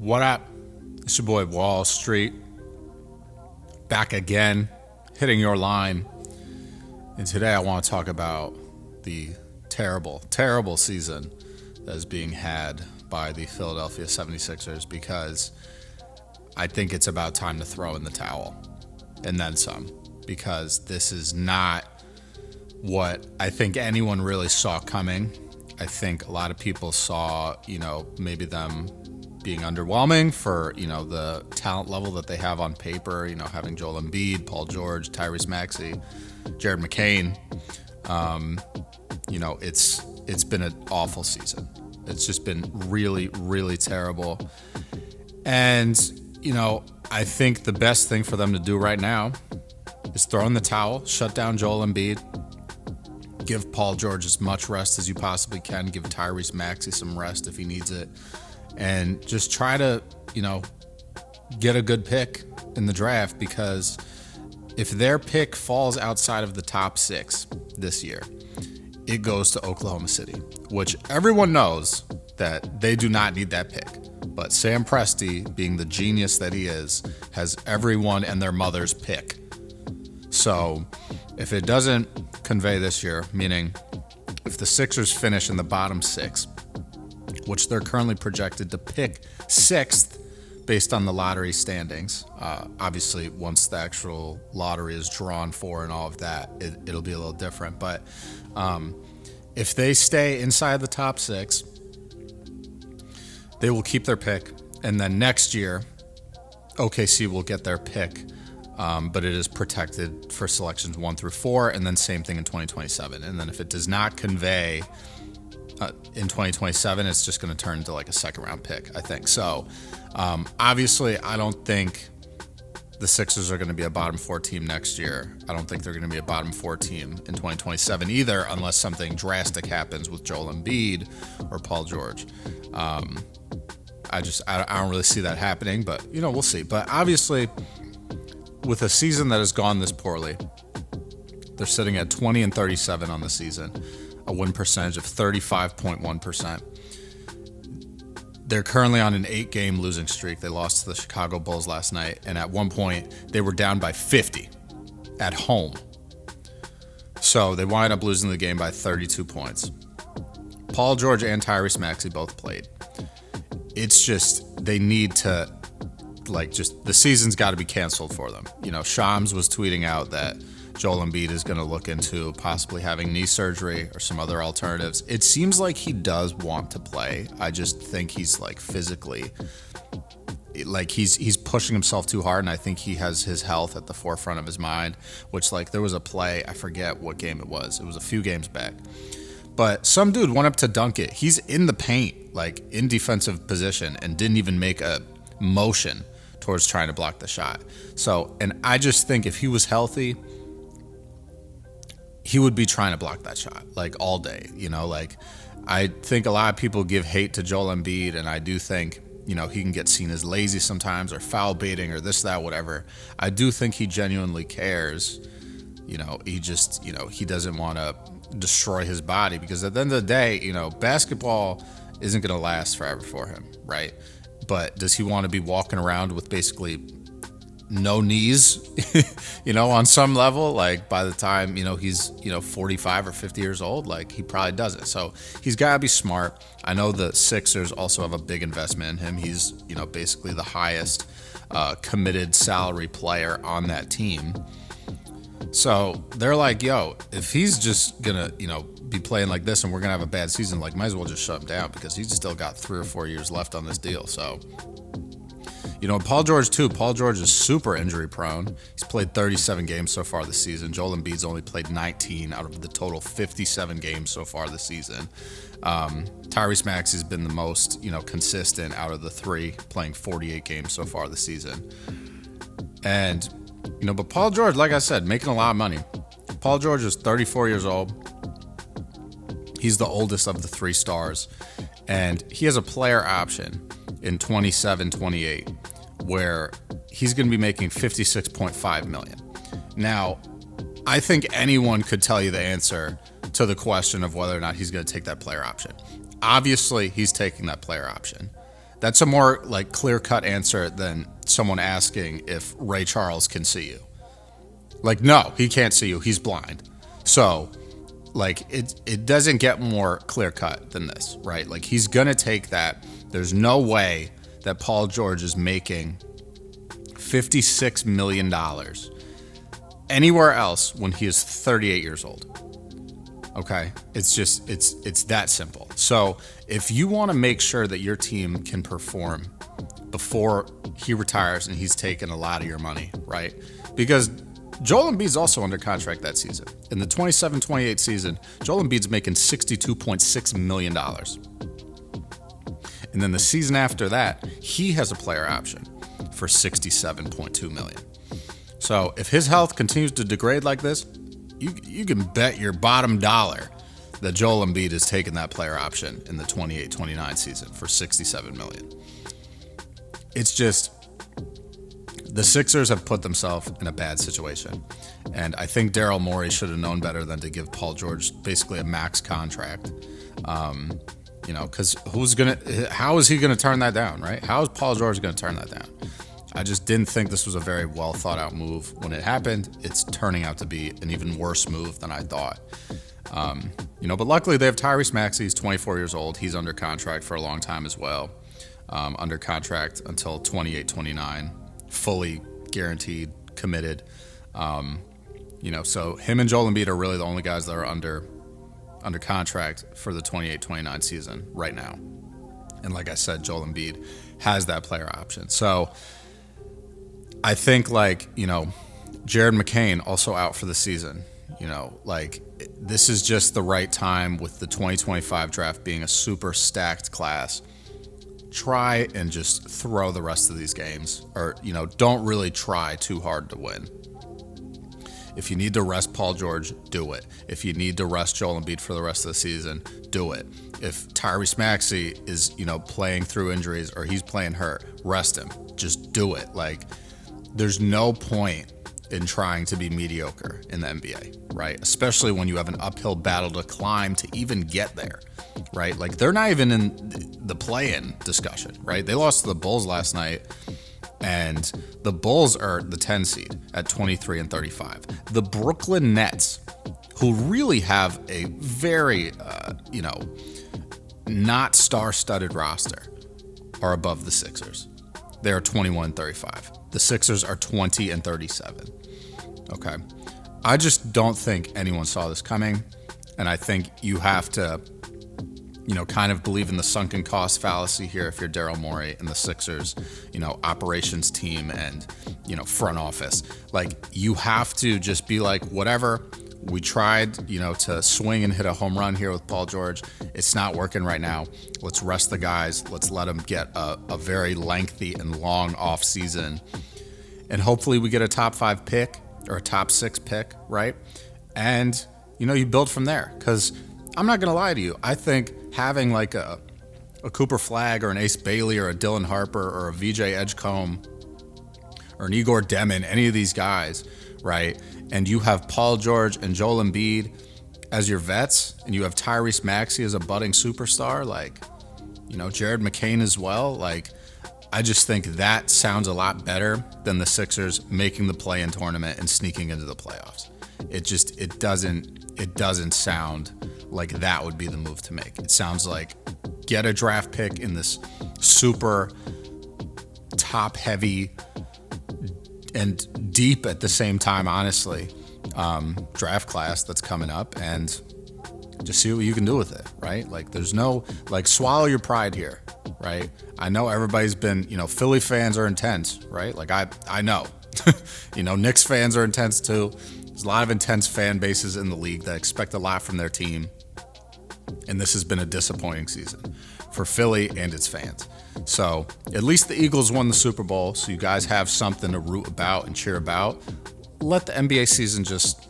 What up? It's your boy Wall Street. Back again, hitting your line. And today I want to talk about the terrible, terrible season that is being had by the Philadelphia 76ers, because I think it's about time to throw in the towel and then some, because this is not what I think anyone really saw coming. I think a lot of people saw, maybe them being underwhelming for, the talent level that they have on paper, having Joel Embiid, Paul George, Tyrese Maxey, Jared McCain. It's been an awful season. It's just been really, really terrible. And, I think the best thing for them to do right now is throw in the towel, shut down Joel Embiid, give Paul George as much rest as you possibly can, give Tyrese Maxey some rest if he needs it, and just try to, get a good pick in the draft, because if their pick falls outside of the top 6 this year, it goes to Oklahoma City, which everyone knows that they do not need that pick. But Sam Presti, being the genius that he is, has everyone and their mother's pick. So if it doesn't convey this year, meaning if the Sixers finish in the bottom 6, which they're currently projected to pick 6th based on the lottery standings. Obviously, once the actual lottery is drawn for and all of that, it'll be a little different. But if they stay inside the top 6, they will keep their pick. And then next year, OKC will get their pick, but it is protected for selections 1 through 4, and then same thing in 2027. And then if it does not convey in 2027, it's just going to turn into like a second-round pick, I think. So, obviously, I don't think the Sixers are going to be a bottom 4 team next year. I don't think they're going to be a bottom 4 team in 2027 either, unless something drastic happens with Joel Embiid or Paul George. I don't really see that happening, but, we'll see. But obviously, with a season that has gone this poorly, they're sitting at 20-37 on the season, a win percentage of 35.1%. They're currently on an 8-game losing streak. They lost to the Chicago Bulls last night, and at one point, they were down by 50 at home. So they wind up losing the game by 32 points. Paul George and Tyrese Maxey both played. It's just, they need to, the season's got to be canceled for them. Shams was tweeting out that Joel Embiid is going to look into possibly having knee surgery or some other alternatives. It seems like he does want to play. I just think he's physically, he's pushing himself too hard, and I think he has his health at the forefront of his mind, which there was a play, I forget what game it was. It was a few games back. But some dude went up to dunk it. He's in the paint, in defensive position, and didn't even make a motion towards trying to block the shot. So, and I just think if he was healthy, he would be trying to block that shot all day. I think a lot of people give hate to Joel Embiid, and I do think, he can get seen as lazy sometimes or foul baiting or this, that, whatever. I do think he genuinely cares. He just, he doesn't want to destroy his body, because at the end of the day, basketball isn't going to last forever for him, right? But does he want to be walking around with basically no knees, on some level, by the time, he's, 45 or 50 years old, he probably doesn't. So he's got to be smart. I know the Sixers also have a big investment in him. He's, basically the highest committed salary player on that team. So they're if he's just going to, be playing like this and we're going to have a bad season, might as well just shut him down, because he's still got 3 or 4 years left on this deal. So, Paul George too. Paul George is super injury prone. He's played 37 games so far this season. Joel Embiid's only played 19 out of the total 57 games so far this season. Tyrese Maxey's been the most, consistent out of the 3, playing 48 games so far this season. And, but Paul George, like I said, making a lot of money. Paul George is 34 years old. He's the oldest of the 3 stars. And he has a player option in 27-28, where he's going to be making $56.5 million. Now, I think anyone could tell you the answer to the question of whether or not he's going to take that player option. Obviously, he's taking that player option. That's a more like clear-cut answer than someone asking if Ray Charles can see you. Like, no, he can't see you. He's blind. So, like, it doesn't get more clear-cut than this, right? Like, he's going to take that. There's no way that Paul George is making $56 million anywhere else when he is 38 years old. Okay? It's just, it's that simple. So, if you want to make sure that your team can perform before he retires and he's taken a lot of your money, right? Because Joel Embiid's also under contract that season. In the 27-28 season, Joel Embiid's making $62.6 million. And then the season after that, he has a player option for $67.2 million. So if his health continues to degrade like this, you can bet your bottom dollar that Joel Embiid is taking that player option in the 28-29 season for $67 million. It's just, the Sixers have put themselves in a bad situation. And I think Daryl Morey should have known better than to give Paul George basically a max contract. Because how is he going to turn that down, right? How is Paul George going to turn that down? I just didn't think this was a very well thought out move. When it happened, it's turning out to be an even worse move than I thought. But luckily they have Tyrese Maxey. He's 24 years old. He's under contract for a long time as well. Under contract until 28-29. Fully guaranteed, committed. So him and Joel Embiid are really the only guys that are under contract for the 28-29 season right now. And like I said, Joel Embiid has that player option. So I think Jared McCain also out for the season. This is just the right time with the 2025 draft being a super stacked class. Try and just throw the rest of these games, or don't really try too hard to win. If you need to rest Paul George, do it. If you need to rest Joel Embiid for the rest of the season, do it. If Tyrese Maxey is playing through injuries or he's playing hurt, rest him. Just do it. There's no point in trying to be mediocre in the NBA, right? Especially when you have an uphill battle to climb to even get there, right? They're not even in the play-in discussion, right? They lost to the Bulls last night, and the Bulls are the 10 seed at 23-35. The Brooklyn Nets, who really have a very, not star-studded roster, are above the Sixers. They are 21-35. The Sixers are 20-37. Okay. I just don't think anyone saw this coming. And I think you have to, kind of believe in the sunken cost fallacy here if you're Daryl Morey and the Sixers, operations team and, front office. You have to just be like, whatever. We tried, to swing and hit a home run here with Paul George. It's not working right now. Let's rest the guys. Let's let them get a very lengthy and long off season. And hopefully we get a top 5 pick or a top 6 pick, right? And, you build from there. Because I'm not going to lie to you. I think having a Cooper Flagg or an Ace Bailey or a Dylan Harper or a VJ Edgecombe or an Igor Demin, any of these guys, right? And you have Paul George and Joel Embiid as your vets, and you have Tyrese Maxey as a budding superstar, Jared McCain as well. I just think that sounds a lot better than the Sixers making the play-in tournament and sneaking into the playoffs. It doesn't sound like that would be the move to make. It sounds like get a draft pick in this super top-heavy and deep at the same time, honestly, draft class that's coming up, and just see what you can do with it, right? There's no, swallow your pride here, right? I know everybody's been, Philly fans are intense, right? I know, Knicks fans are intense too. There's a lot of intense fan bases in the league that expect a lot from their team, and this has been a disappointing season for Philly and its fans. So at least the Eagles won the Super Bowl, so you guys have something to root about and cheer about. Let the NBA season just,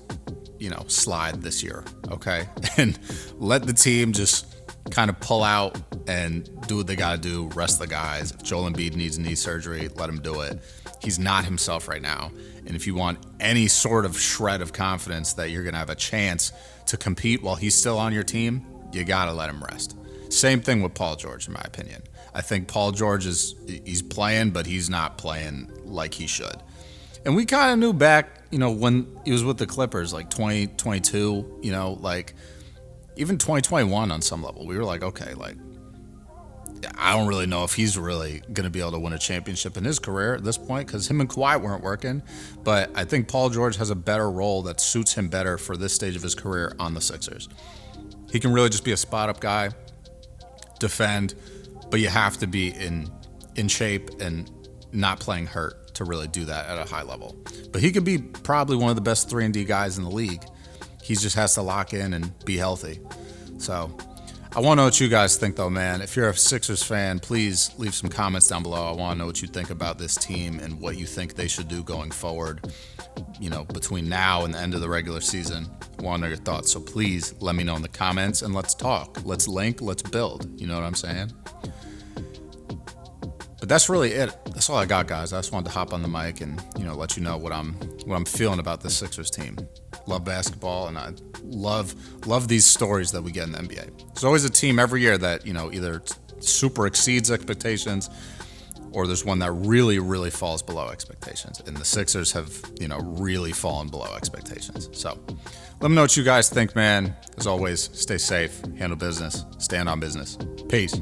slide this year, okay? And let the team just kind of pull out and do what they got to do, rest the guys. If Joel Embiid needs knee surgery, let him do it. He's not himself right now. And if you want any sort of shred of confidence that you're going to have a chance to compete while he's still on your team, you got to let him rest. Same thing with Paul George, in my opinion. I think Paul George he's playing, but he's not playing like he should. And we kind of knew back, when he was with the Clippers, like 2022, like even 2021 on some level, we were like, okay, like, I don't really know if he's really going to be able to win a championship in his career at this point, because him and Kawhi weren't working. But I think Paul George has a better role that suits him better for this stage of his career on the Sixers. He can really just be a spot-up guy, defend, but you have to be in shape and not playing hurt to really do that at a high level. But he could be probably one of the best 3-and-D guys in the league. He just has to lock in and be healthy. So I want to know what you guys think, though, man. If you're a Sixers fan, please leave some comments down below. I want to know what you think about this team and what you think they should do going forward, between now and the end of the regular season. I want to know your thoughts. So please let me know in the comments and let's talk. Let's link. Let's build. You know what I'm saying? But that's really it. That's all I got, guys. I just wanted to hop on the mic and let you know what I'm feeling about this Sixers team. Love basketball, and I love these stories that we get in the NBA. There's always a team every year that either super exceeds expectations, or there's one that really, really falls below expectations. And the Sixers have really fallen below expectations. So let me know what you guys think, man. As always, stay safe, handle business, stand on business. Peace.